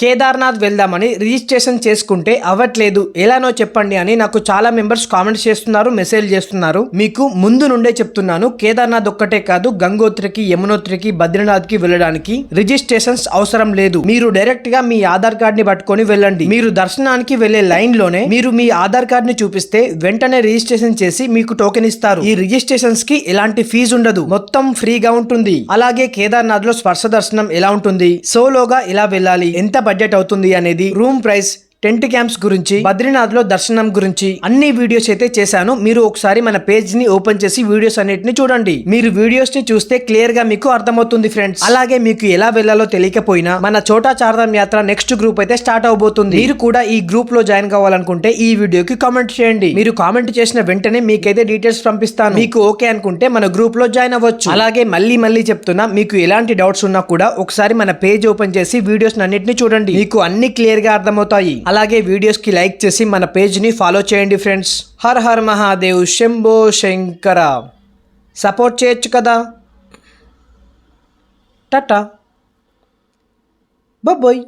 కేదార్నాథ్ వెళ్దామని రిజిస్ట్రేషన్ చేసుకుంటే అవ్వట్లేదు, ఎలానో చెప్పండి అని నాకు చాలా మెంబర్స్ కామెంట్స్ చేస్తున్నారు, మెసేజ్ చేస్తున్నారు. మీకు ముందు నుండే చెప్తున్నాను, కేదార్నాథ్ ఒక్కటే కాదు, గంగోత్రికి, యమునోత్రికి, బద్రీనాథ్ కి వెళ్ళడానికి రిజిస్ట్రేషన్స్ అవసరం లేదు. మీరు డైరెక్ట్ గా మీ ఆధార్ కార్డ్ ని పట్టుకొని వెళ్ళండి. మీరు దర్శనానికి వెళ్లే లైన్ లోనే మీరు మీ ఆధార్ కార్డ్ ని చూపిస్తే వెంటనే రిజిస్ట్రేషన్ చేసి మీకు టోకెన్ ఇస్తారు. ఈ రిజిస్ట్రేషన్స్ కి ఎలాంటి ఫీజు ఉండదు, మొత్తం ఫ్రీగా ఉంటుంది. అలాగే కేదార్నాథ్ లో స్పర్శ దర్శనం ఎలా ఉంటుంది, సోలోగా ఎలా వెళ్ళాలి, ఎంత బడ్జెట్ అవుతుంది అనేది, రూమ్ ప్రైస్, టెంట్ క్యాంప్స్ గురించి, బద్రీనాథ్ లో దర్శనం గురించి అన్ని వీడియోస్ అయితే చేశాను. మీరు ఒకసారి మన పేజ్ ని ఓపెన్ చేసి వీడియోస్ అన్నిటిని చూడండి. మీరు వీడియోస్ ని చూస్తే క్లియర్ గా మీకు అర్థమవుతుంది ఫ్రెండ్స్. అలాగే మీకు ఎలా వెళ్ళాలో తెలియకపోయినా మన చోటా చార్ధామ్ యాత్ర నెక్స్ట్ గ్రూప్ అయితే స్టార్ట్ అవబోతుంది. మీరు కూడా ఈ గ్రూప్ లో జాయిన్ కావాలనుకుంటే ఈ వీడియోకి కామెంట్ చేయండి. మీరు కామెంట్ చేసిన వెంటనే మీకైతే డీటెయిల్స్ పంపిస్తాను. మీకు ఓకే అనుకుంటే మన గ్రూప్ లో జాయిన్ అవ్వచ్చు. అలాగే మళ్ళీ చెప్తున్నా, మీకు ఎలాంటి డౌట్స్ ఉన్నా కూడా ఒకసారి మన పేజ్ ఓపెన్ చేసి వీడియోస్ అన్నిటిని చూడండి. మీకు అన్ని క్లియర్ గా అర్థమవుతాయి. అలాగే వీడియోస్ కి లైక్ చేసి మన పేజ్ ని ఫాలో చేయండి friends. Her her Mahadev, Shambho Shankara. Support చేయొచ్చు కదా. టాటా, బాయ్.